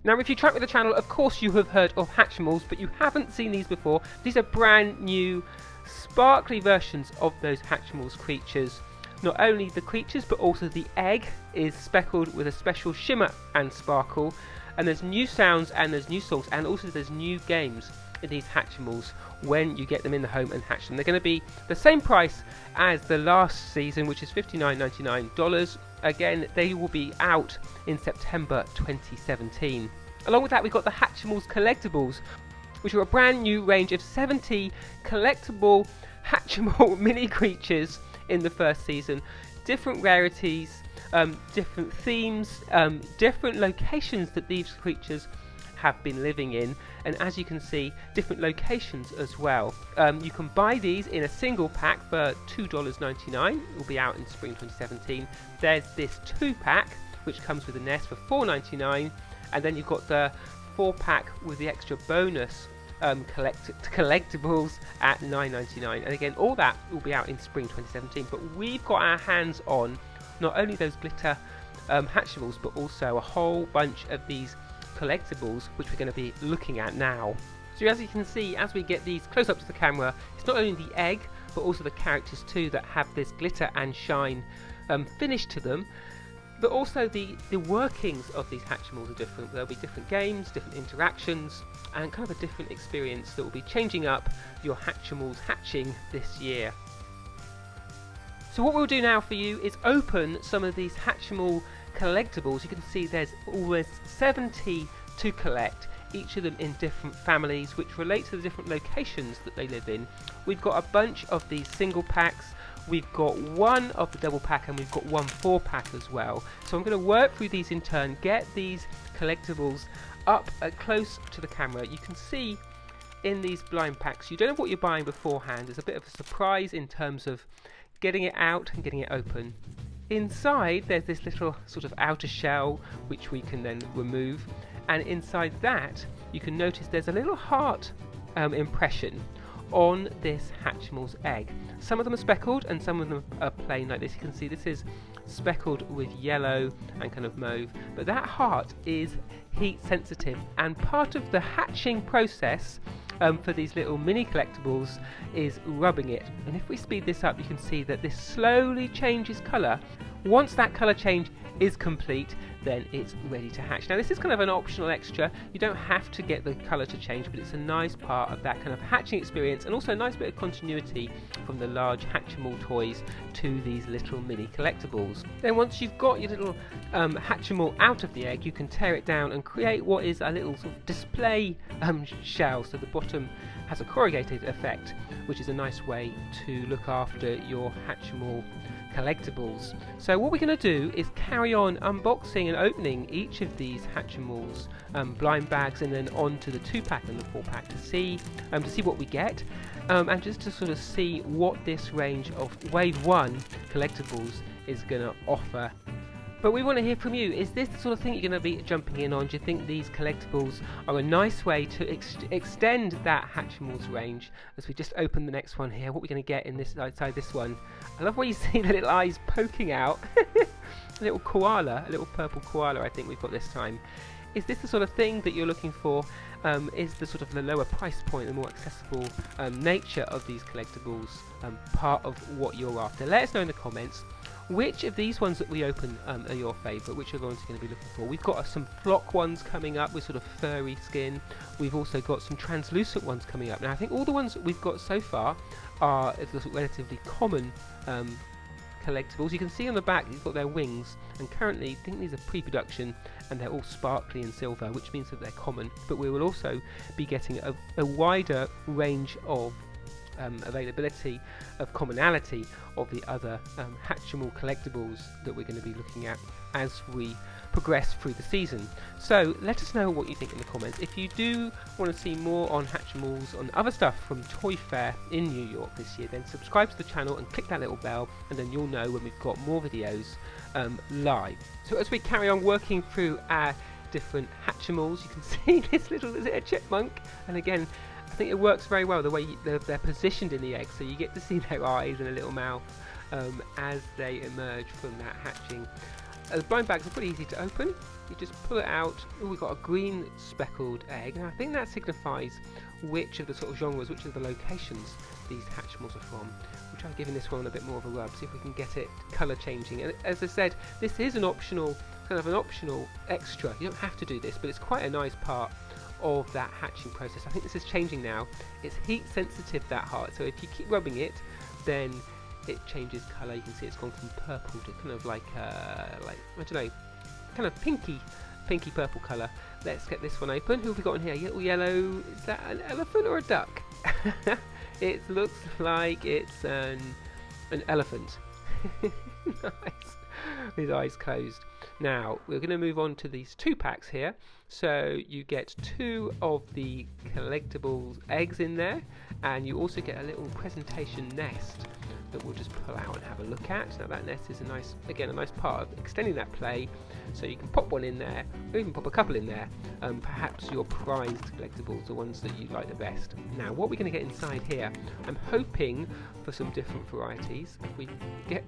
Now, if you track with the channel, of course you have heard of Hatchimals, but you haven't seen these before. These are brand new, sparkly versions of those Hatchimals creatures. Not only the creatures, but also the egg is speckled with a special shimmer and sparkle. And there's new sounds and there's new songs, and also there's new games in these Hatchimals when you get them in the home and hatch them. They're going to be the same price as the last season, which is $59.99. Again, they will be out in September 2017. Along with that, we've got the Hatchimals Collectibles, which are a brand new range of 70 collectible Hatchimal mini creatures in the first season. Different rarities, different themes, different locations that these creatures have been living in, and as you can see, different locations as well. You can buy these in a single pack for $2.99. It will be out in spring 2017. There's this 2-pack which comes with a nest for $4.99, and then you've got the 4-pack with the extra bonus collectibles at $9.99. And again, all that will be out in spring 2017. But we've got our hands on not only those glitter Hatchimals, but also a whole bunch of these collectibles, which we're going to be looking at now. So as you can see, as we get these close up to the camera, it's not only the egg, but also the characters too that have this glitter and shine finish to them. But also the workings of these Hatchimals are different. There'll be different games, different interactions, and kind of a different experience that will be changing up your Hatchimals hatching this year. So what we'll do now for you is open some of these Hatchimal collectibles. You can see there's almost 70 to collect, each of them in different families which relate to the different locations that they live in. We've got a bunch of these single packs, we've got one of the double pack, and we've got one 4-pack as well. So I'm going to work through these in turn, get these collectibles up close to the camera. You can see in these blind packs, you don't know what you're buying beforehand. There's a bit of a surprise in terms of getting it out and getting it open. Inside there's this little sort of outer shell which we can then remove, and inside that you can notice there's a little heart impression on this Hatchimal's egg. Some of them are speckled and some of them are plain like this. You can see this is speckled with yellow and kind of mauve, but that heart is heat sensitive, and part of the hatching process for these little mini collectibles is rubbing it. And if we speed this up, you can see that this slowly changes colour. Once that colour change is complete, then it's ready to hatch. Now this is kind of an optional extra. You don't have to get the colour to change, but it's a nice part of that kind of hatching experience, and also a nice bit of continuity from the large Hatchimal toys to these little mini collectibles. Then once you've got your little Hatchimal out of the egg, you can tear it down and create what is a little sort of display shell. So the bottom has a corrugated effect, which is a nice way to look after your Hatchimal collectibles. So what we're going to do is carry on unboxing and opening each of these Hatchimals blind bags, and then on to the 2-pack and the 4-pack to see what we get, and just to sort of see what this range of Wave 1 collectibles is going to offer. But we want to hear from you. Is this the sort of thing you're going to be jumping in on? Do you think these collectibles are a nice way to extend that Hatchimals range? As we just open the next one here, what we're going to get in this outside this one. I love where you see the little eyes poking out. A little koala, a little purple koala I think we've got this time. Is this the sort of thing that you're looking for? Is the sort of the lower price point, the more accessible nature of these collectibles part of what you're after? Let us know in the comments. Which of these ones that we open are your favourite? Which are the ones you're going to be looking for? We've got some flock ones coming up with sort of furry skin. We've also got some translucent ones coming up. Now I think all the ones that we've got so far are relatively common collectibles. You can see on the back you've got their wings, and currently I think these are pre-production and they're all sparkly and silver, which means that they're common. But we will also be getting a wider range of availability of commonality of the other Hatchimal collectibles that we're going to be looking at as we progress through the season. So let us know what you think in the comments. If you do want to see more on Hatchimals, on other stuff from Toy Fair in New York this year, then subscribe to the channel and click that little bell, and then you'll know when we've got more videos live. So as we carry on working through our different Hatchimals, you can see this little, is it a chipmunk? And again, I think it works very well the way they're positioned in the egg, so you get to see their eyes and a little mouth as they emerge from that hatching. The blind bags are pretty easy to open. you just pull it out. Oh, we've got a green speckled egg, and I think that signifies which of the sort of genres, which of the locations these Hatchimals are from. We'll try giving this one a bit more of a rub, see if we can get it colour changing. And as I said, this is an optional, kind of an optional extra. You don't have to do this, but it's quite a nice part of that hatching process. I think this is changing now. It's heat sensitive, that heart, so if you keep rubbing it, then it changes colour. You can see it's gone from purple to kind of like I don't know, kind of pinky purple colour. Let's get this one open. Who have we got in here? Little yellow. Is that an elephant or a duck? It looks like it's an elephant. Nice. His eyes closed. Now we're going to move on to these 2 packs here. So you get 2 of the collectibles eggs in there, and you also get a little presentation nest that we'll just pull out and have a look at. Now that nest is a nice part of extending that play, so you can pop one in there, or even pop a couple in there, perhaps your prized collectibles, the ones that you like the best. Now what we're going to get inside here, I'm hoping for some different varieties. If we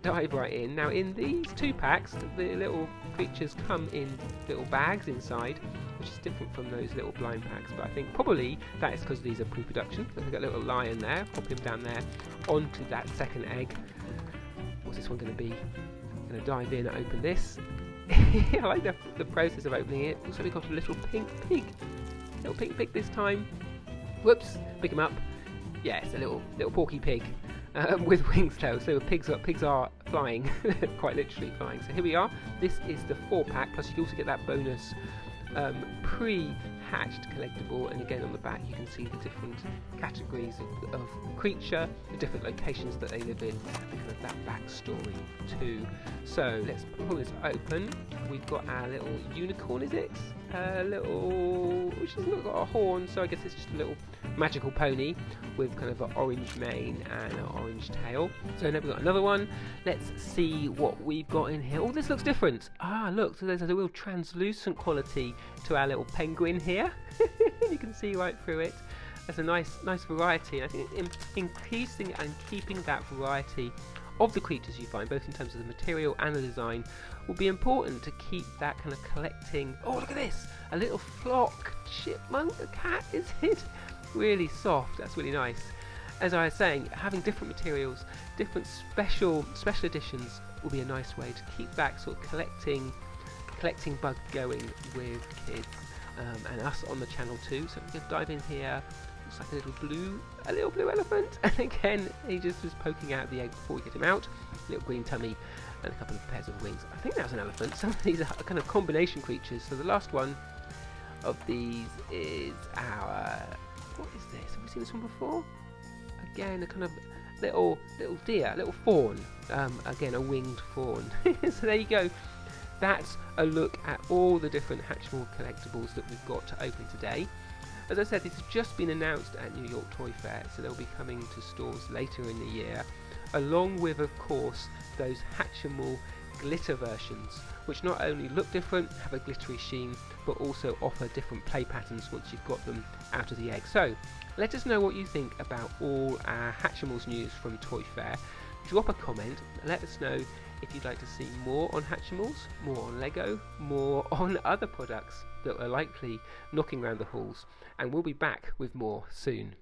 dive right in. Now in these 2 packs, the little creatures come in little bags inside, which is different from those little blind packs, but I think probably that is because these are pre-production. We've got a little lion there, pop him down there onto that second egg. What's this one going to be? I'm going to dive in and open this. I like the process of opening it. Also we've got a little pink pig. Little pink pig this time. Whoops, pick him up. Yes, a little porky pig with wings though. So pigs are flying, quite literally flying. So here we are. This is the 4 pack, plus you also get that bonus pre-hatched collectible, and again on the back you can see the different categories of creature, the different locations that they live in, and kind of that backstory too. So let's pull this open. We've got our little unicorn, is it? Which has not got a horn, so I guess it's just a little magical pony with kind of an orange mane and an orange tail. So now we've got another one. Let's see what we've got in here. Oh, this looks different. Ah, look, so there's a real translucent quality to our little penguin here. You can see right through it. There's a nice variety. I think increasing and keeping that variety of the creatures you find, both in terms of the material and the design, will be important to keep that kind of collecting. Oh, look at this! A little flock chipmunk, a cat, is it? Really soft. That's really nice. As I was saying, having different materials, different special editions will be a nice way to keep that sort of collecting bug going with kids and us on the channel too. So we can dive in here. Looks like a little blue elephant, and again he just was poking out the egg before we get him out. Little green tummy and a couple of pairs of wings. I think that was an elephant. Some of these are kind of combination creatures. So the last one of these is our, what is this? Have we seen this one before? Again, a kind of little deer, little fawn. Again, a winged fawn. So there you go. That's a look at all the different Hatchimal collectibles that we've got to open today. As I said, this has just been announced at New York Toy Fair, so they'll be coming to stores later in the year, along with, of course, those Hatchimal Glitter versions, which not only look different, have a glittery sheen, but also offer different play patterns once you've got them out of the egg. So, let us know what you think about all our Hatchimals news from Toy Fair. Drop a comment, let us know if you'd like to see more on Hatchimals, more on Lego, more on other products that are likely knocking around the halls, and we'll be back with more soon.